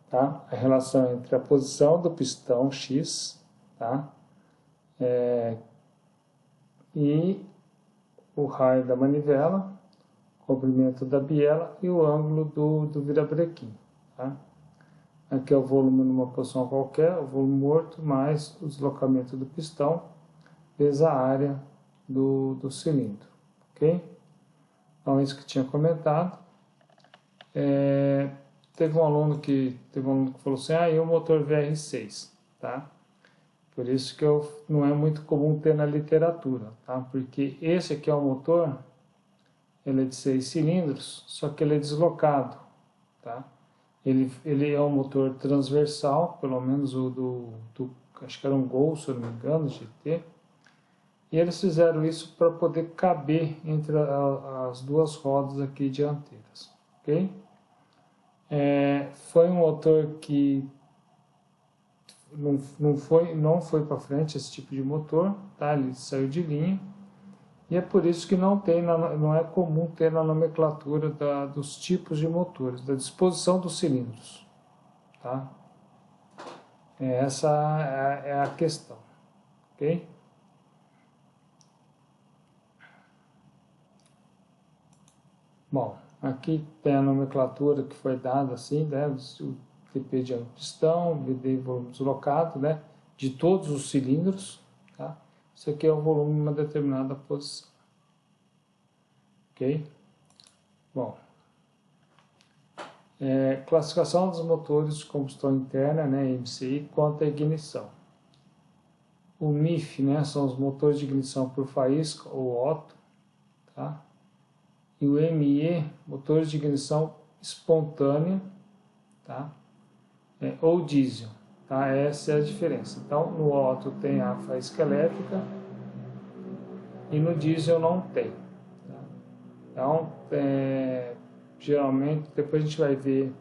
tá? A relação entre a posição do pistão X, tá? E o raio da manivela, comprimento da biela e o ângulo do virabrequim, tá? Aqui é o volume numa posição qualquer, o volume morto, mais o deslocamento do pistão, vezes a área do cilindro, ok? Então, isso que tinha comentado. Teve um aluno que falou assim, e o motor VR6, tá? Por isso que não é muito comum ter na literatura, tá? Porque esse aqui é o motor, ele é de 6 cilindros, só que ele é deslocado, tá? Ele é um motor transversal, pelo menos acho que era um Gol, se eu não me engano, GT. E eles fizeram isso para poder caber entre as duas rodas aqui dianteiras, ok? Foi um motor que não foi para frente, esse tipo de motor, tá? Ele saiu de linha. E é por isso que não é comum ter na nomenclatura dos tipos de motores, da disposição dos cilindros, tá? Essa é a questão, ok? Bom, aqui tem a nomenclatura que foi dada assim, né? O TP de pistão, VD volume deslocado, né? De todos os cilindros, tá? Isso aqui é o volume em uma determinada posição, ok? Bom, classificação dos motores de combustão interna, né? MCI, quanto à ignição. O MIF, né? São os motores de ignição por faísca ou Otto, tá? E o ME, motores de ignição espontânea, tá? Ou diesel, tá? Essa é a diferença. Então, no Otto tem a faísca elétrica e no diesel não tem, tá? Então, geralmente, depois a gente vai ver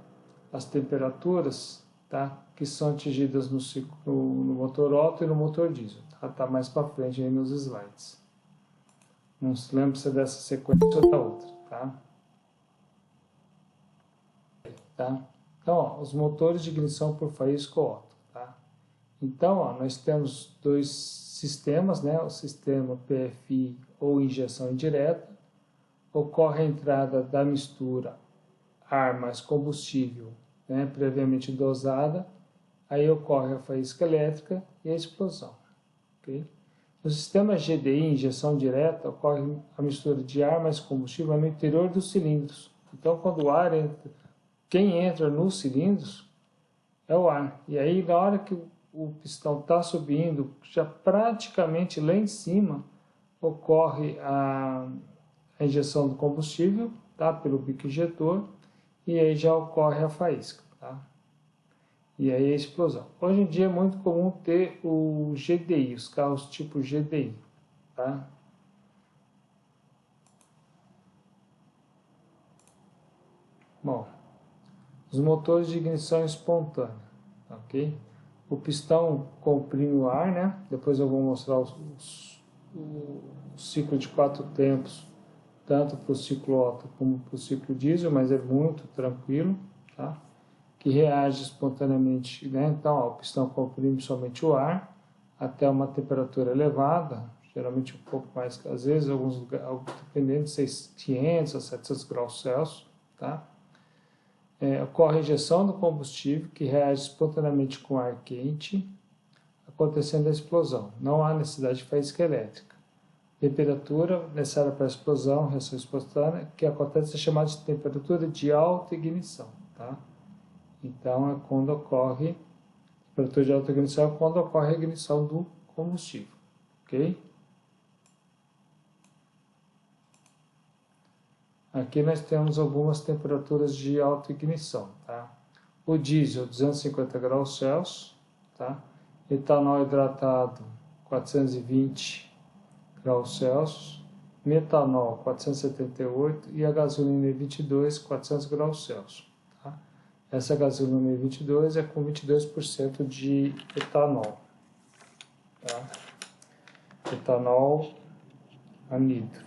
as temperaturas, tá? Que são atingidas no motor Otto e no motor diesel, tá? Tá mais para frente aí nos slides. Não se lembra se é dessa sequência ou da outra, tá? Então, ó, os motores de ignição por faísca Otto, tá? Então, ó, nós temos dois sistemas, né? O sistema PFI ou injeção indireta. Ocorre a entrada da mistura ar mais combustível, né? Previamente dosada. Aí ocorre a faísca elétrica e a explosão, ok? No sistema GDI, injeção direta, ocorre a mistura de ar mais combustível no interior dos cilindros. Então, quando o ar entra, quem entra nos cilindros é o ar. E aí, na hora que o pistão está subindo, já praticamente lá em cima, ocorre a injeção do combustível, tá? Pelo bico injetor, e aí já ocorre a faísca, tá? E aí a explosão. Hoje em dia é muito comum ter o GDI, os carros tipo GDI, tá? Bom, os motores de ignição espontânea, ok? O pistão comprime o ar, né? Depois eu vou mostrar o ciclo de 4 tempos, tanto para o ciclo Otto como para o ciclo diesel, mas é muito tranquilo, tá? Que reage espontaneamente, né? Então, ó, o pistão comprime somente o ar até uma temperatura elevada, geralmente um pouco mais, às vezes, alguns lugares, dependendo de 500 a 700 graus Celsius, tá? Ocorre a injeção do combustível, que reage espontaneamente com ar quente, acontecendo a explosão. Não há necessidade de faísca elétrica. Temperatura necessária para a explosão, reação espontânea, que acontece é chamada de temperatura de alta ignição, tá? Então, é quando ocorre, temperatura de alta ignição é quando ocorre a ignição do combustível, ok? Aqui nós temos algumas temperaturas de alta ignição, tá? O diesel, 250 graus Celsius, tá? Etanol hidratado, 420 graus Celsius. Metanol, 478 e a gasolina E22, 400 graus Celsius, tá? Essa gasolina E22 é com 22% de etanol, tá? Etanol anidro.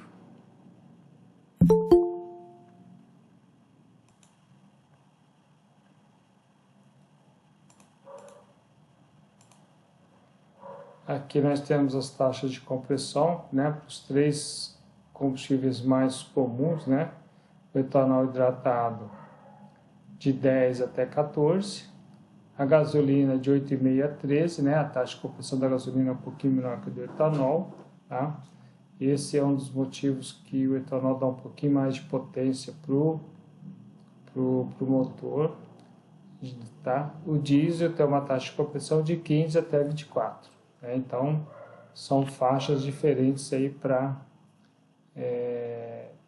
Aqui nós temos as taxas de compressão, né, para os 3 combustíveis mais comuns, né, o etanol hidratado de 10 até 14, a gasolina de 8,5 a 13, né, a taxa de compressão da gasolina é um pouquinho menor que a do etanol, tá? Esse é um dos motivos que o etanol dá um pouquinho mais de potência pro motor, tá? O diesel tem uma taxa de compressão de 15 até 24, né? Então, são faixas diferentes aí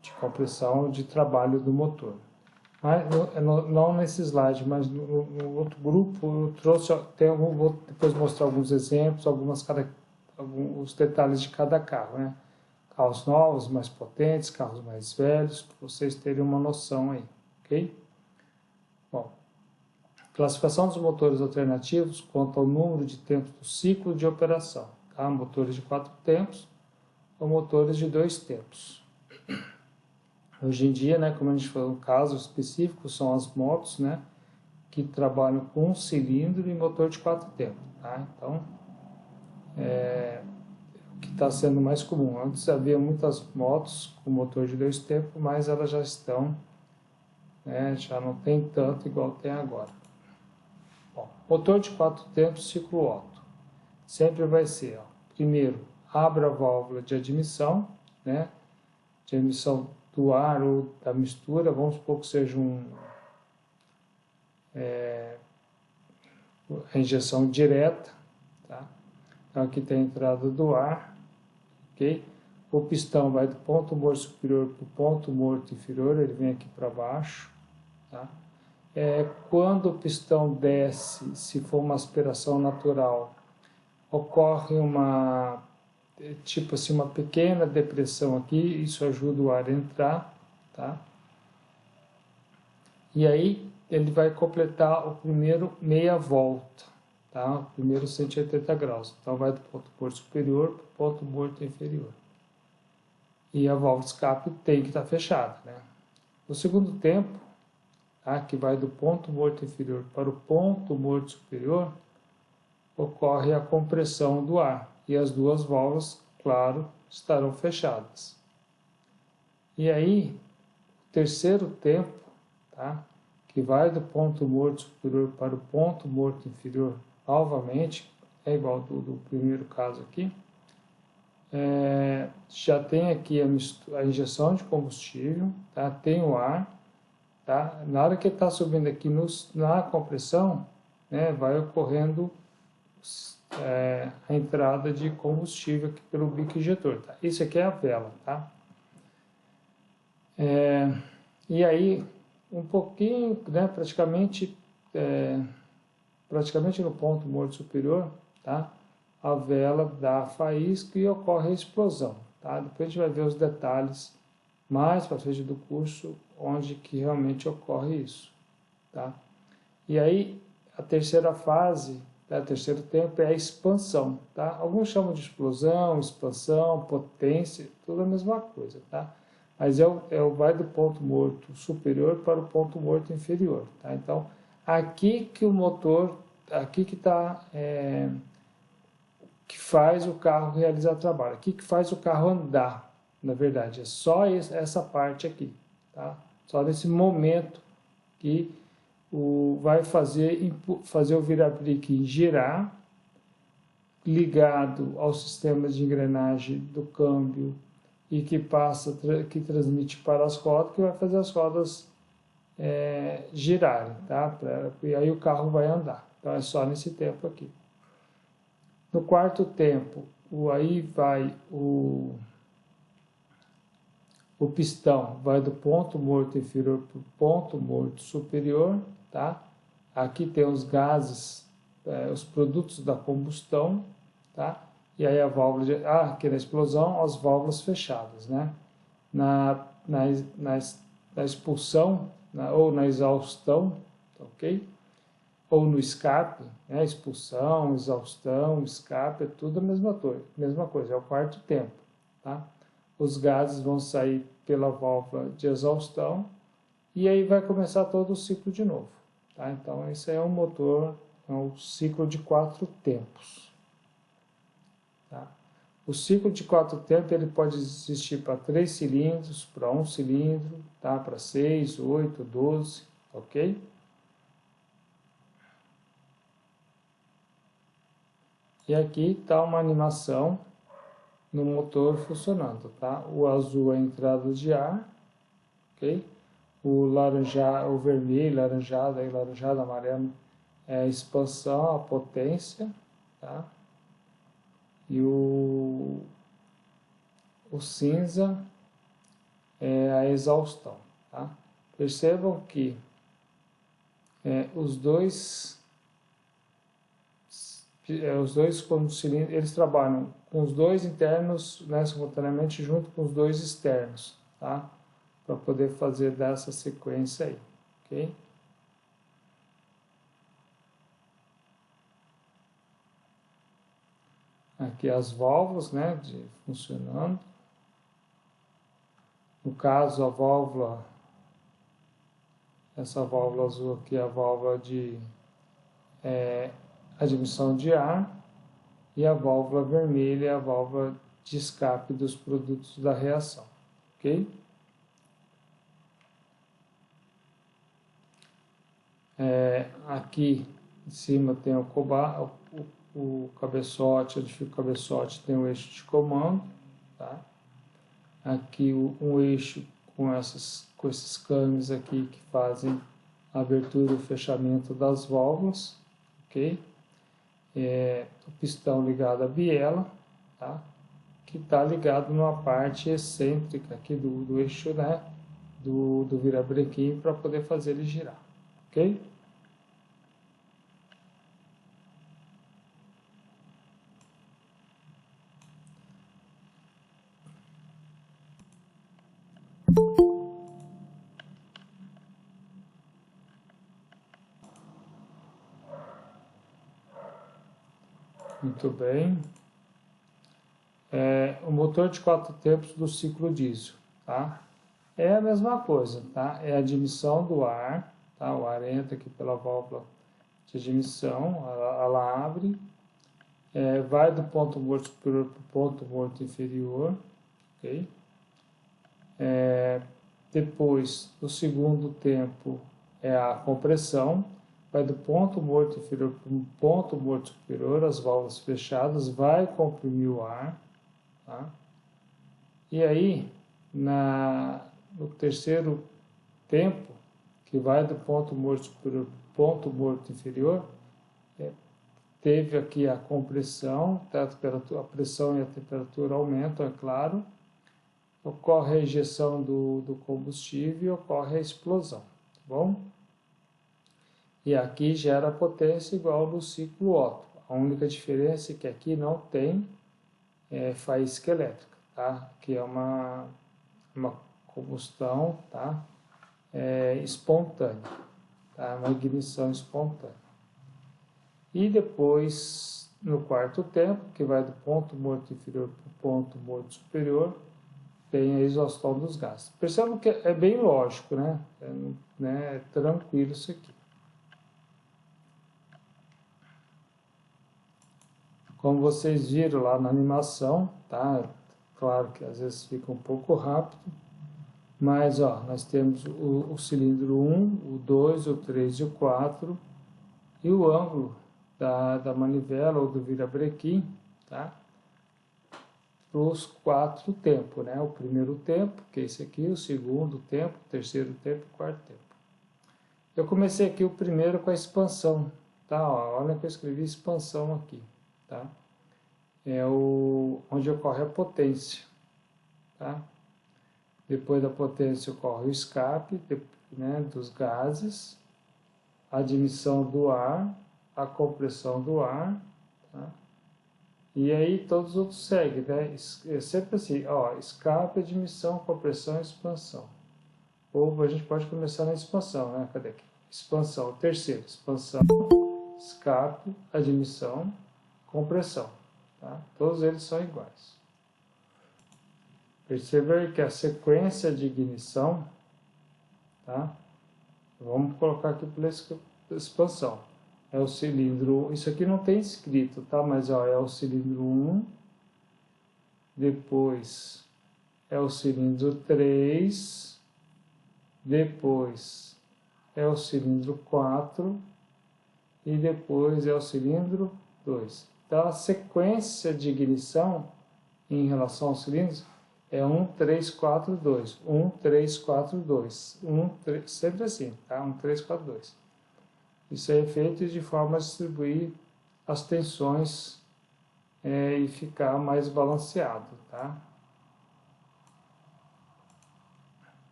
de compressão de trabalho do motor. Mas, não nesse slide, mas no outro grupo eu trouxe, vou depois mostrar alguns exemplos, alguns detalhes de cada carro, né? Carros novos, mais potentes, carros mais velhos, para vocês terem uma noção aí, ok? Bom, classificação dos motores alternativos quanto ao número de tempos do ciclo de operação, tá? Motores de 4 tempos ou motores de 2 tempos. Hoje em dia, né, como a gente falou, um caso específico são as motos, né, que trabalham com um cilindro e motor de 4 tempos, tá? Então, o que está sendo mais comum. Antes havia muitas motos com motor de 2 tempos, mas elas já estão, né, já não tem tanto igual tem agora. Bom, motor de 4 tempos, ciclo Otto. Sempre vai ser, ó, primeiro, abra a válvula de admissão, né, de admissão do ar ou da mistura, vamos supor que seja a injeção direta, tá? Então aqui tem a entrada do ar, ok? O pistão vai do ponto morto superior para o ponto morto inferior, ele vem aqui para baixo, tá? Quando o pistão desce, se for uma aspiração natural, ocorre tipo assim, uma pequena depressão aqui, isso ajuda o ar a entrar, tá? E aí ele vai completar o primeiro meia volta, tá? O primeiro 180 graus. Então vai do ponto morto superior para o ponto morto inferior. E a válvula de escape tem que estar fechada, né? No segundo tempo, tá? Que vai do ponto morto inferior para o ponto morto superior, ocorre a compressão do ar. E as duas válvulas, claro, estarão fechadas. E aí, o terceiro tempo, tá? Que vai do ponto morto superior para o ponto morto inferior, novamente, é igual do primeiro caso aqui, já tem aqui a injeção de combustível, tá? Tem o ar, tá? Na hora que está subindo aqui na compressão, né, vai ocorrendo a entrada de combustível aqui pelo bico injetor, tá? Isso aqui é a vela, tá? E aí, um pouquinho, né, praticamente no ponto morto superior, tá? A vela dá faísca e ocorre a explosão, tá? Depois a gente vai ver os detalhes mais para frente do curso, onde que realmente ocorre isso, tá? E aí, a terceira fase, o terceiro tempo é a expansão, tá? Alguns chamam de explosão, expansão, potência, tudo a mesma coisa, tá? Mas vai do ponto morto superior para o ponto morto inferior, tá? Então, aqui que o motor, aqui que está, que faz o carro realizar trabalho, aqui que faz o carro andar, na verdade, é só essa parte aqui, tá? Só nesse momento que vai fazer o virabrique girar, ligado ao sistema de engrenagem do câmbio e que transmite para as rodas, que vai fazer as rodas girarem, tá? E aí o carro vai andar. Então é só nesse tempo aqui. No quarto tempo, aí vai o pistão, vai do ponto morto inferior para o ponto morto superior, tá? Aqui tem os gases, os produtos da combustão, tá? E aí a válvula aqui na explosão, as válvulas fechadas, né? Na expulsão, ou na exaustão, ok? Ou no escape, né? Expulsão, exaustão, escape, é tudo a mesma coisa, é o quarto tempo, tá? Os gases vão sair pela válvula de exaustão e aí vai começar todo o ciclo de novo, tá? Então esse é um motor, é um ciclo de 4 tempos. tá? O ciclo de 4 tempos ele pode existir para 3 cilindros, para 1 cilindro, tá? Para 6, 8, 12, ok? E aqui está uma animação no motor funcionando, tá? O azul é a entrada de ar, ok? O laranja, o vermelho, laranjado, amarelo é a expansão, a potência, tá? E o cinza é a exaustão, tá? Percebam que os dois como cilindros, eles trabalham com os dois internos, né, simultaneamente junto com os dois externos, tá? Para poder fazer dessa sequência aí, ok? Aqui as válvulas, né, funcionando. No caso, a válvula, essa válvula azul aqui é a válvula de admissão de ar, e a válvula vermelha é a válvula de escape dos produtos da reação, ok? Aqui em cima tem o cabeçote, onde fica o cabeçote tem o eixo de comando, tá? Aqui um eixo com esses canos aqui que fazem a abertura e o fechamento das válvulas, ok? O pistão ligado à biela, tá? Que está ligado numa parte excêntrica aqui do eixo, né? Do virabrequim para poder fazer ele girar, ok? Muito bem. O motor de 4 tempos do ciclo diesel, tá? É a mesma coisa, tá? É a admissão do ar, tá? O ar entra aqui pela válvula de admissão, ela abre, vai do ponto morto superior para o ponto morto inferior, ok? Depois, o segundo tempo é a compressão, vai do ponto morto inferior para o ponto morto superior, as válvulas fechadas, vai comprimir o ar, tá? E aí, no terceiro tempo, que vai do ponto morto superior para o ponto morto inferior, teve aqui a compressão, tá? A pressão e a temperatura aumentam, é claro, ocorre a injeção do combustível e ocorre a explosão, tá bom? E aqui gera potência igual no ciclo Otto. A única diferença é que aqui não tem faísca elétrica, tá? Que é uma combustão, tá? Espontânea, tá? Uma ignição espontânea. E depois, no quarto tempo, que vai do ponto morto inferior para o ponto morto superior, tem a exaustão dos gases. Percebam que é bem lógico, né? É tranquilo isso aqui. Como vocês viram lá na animação, tá? Claro que às vezes fica um pouco rápido, mas ó, nós temos o cilindro 1, o 2, o 3 e o 4, e o ângulo da manivela ou do virabrequim, tá? Para os 4 tempos, né? O primeiro tempo, que é esse aqui, o segundo tempo, o terceiro tempo e o quarto tempo. Eu comecei aqui o primeiro com a expansão, tá? Ó, olha que eu escrevi expansão aqui, tá? É onde ocorre a potência, tá? Depois da potência ocorre o escape, né, dos gases, a admissão do ar, a compressão do ar, tá? E aí todos os outros seguem, né? É sempre assim, ó, escape, admissão, compressão e expansão. Ou a gente pode começar na expansão, né? Cadê aqui? Expansão, terceiro, expansão, escape, admissão, compressão, tá? Todos eles são iguais. Perceba que a sequência de ignição, tá? Vamos colocar aqui pela expansão. É o cilindro, isso aqui não tem escrito, tá? Mas ó, é o cilindro 1, depois é o cilindro 3, depois é o cilindro 4 e depois é o cilindro 2. Então, a sequência de ignição em relação aos cilindros é 1, 3, 4, 2. 1, 3, 4, 2. 1, 3, sempre assim, tá? 1, 3, 4, 2. Isso é feito de forma a distribuir as tensões e ficar mais balanceado, tá?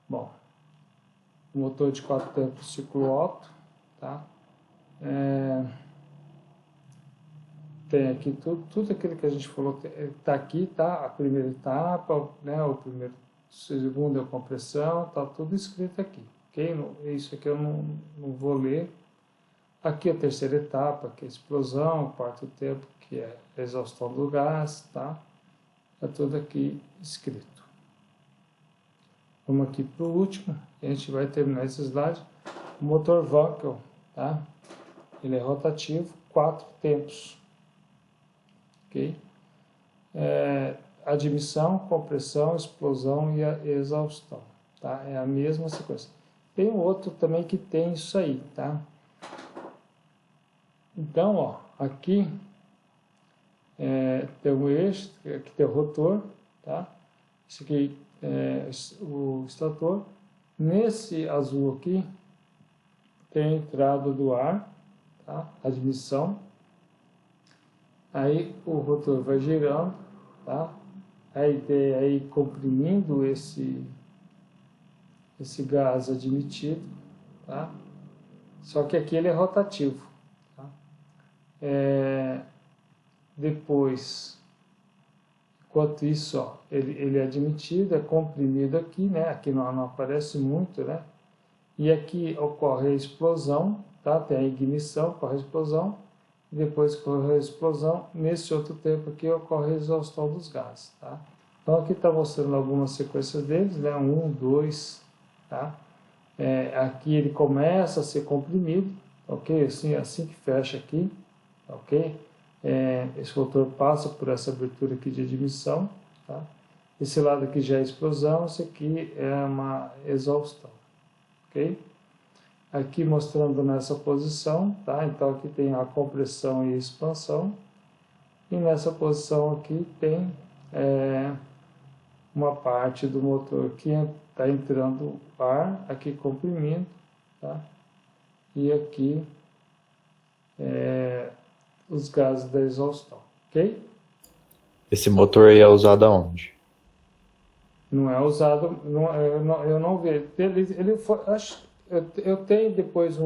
Bom, o motor de 4 tempos ciclo Otto, tá? Tem aqui tudo aquilo que a gente falou, tá aqui, tá? A primeira etapa, né? O segundo é a compressão, tá tudo escrito aqui, ok? Isso aqui eu não vou ler. Aqui a terceira etapa, que é a explosão, o quarto tempo, que é a exaustão do gás, tá? Tá tudo aqui escrito. Vamos aqui para o último, a gente vai terminar esse slide. O motor Wankel, tá? Ele é rotativo, 4 tempos, ok? Admissão, compressão, explosão e a exaustão, tá? É a mesma sequência. Tem um outro também que tem isso aí, tá? Então, ó, aqui tem um eixo, aqui tem o rotor, tá? Esse aqui é o estator. Nesse azul aqui tem a entrada do ar, tá? Admissão. Aí o rotor vai girando, tá? Aí comprimindo esse gás admitido, tá? Só que aqui ele é rotativo. Depois, enquanto isso, ó, ele é admitido, é comprimido aqui, né? Aqui não aparece muito, né? E aqui ocorre a explosão, tá? Tem a ignição, ocorre a explosão, e depois ocorre a explosão. Nesse outro tempo aqui ocorre a exaustão dos gases, tá? Então aqui está mostrando algumas sequências deles, né? 1, 2, tá? Aqui ele começa a ser comprimido, ok? Assim que fecha aqui, ok? Esse rotor passa por essa abertura aqui de admissão, tá? Esse lado aqui já é explosão, esse aqui é uma exaustão, ok? Aqui mostrando nessa posição, tá? Então aqui tem a compressão e expansão, e nessa posição aqui tem uma parte do motor que está entrando ar, aqui comprimindo, tá? E aqui os gases da exaustão, ok? Esse motor aí é usado aonde? Não é usado, eu não vejo. Ele foi, eu tenho depois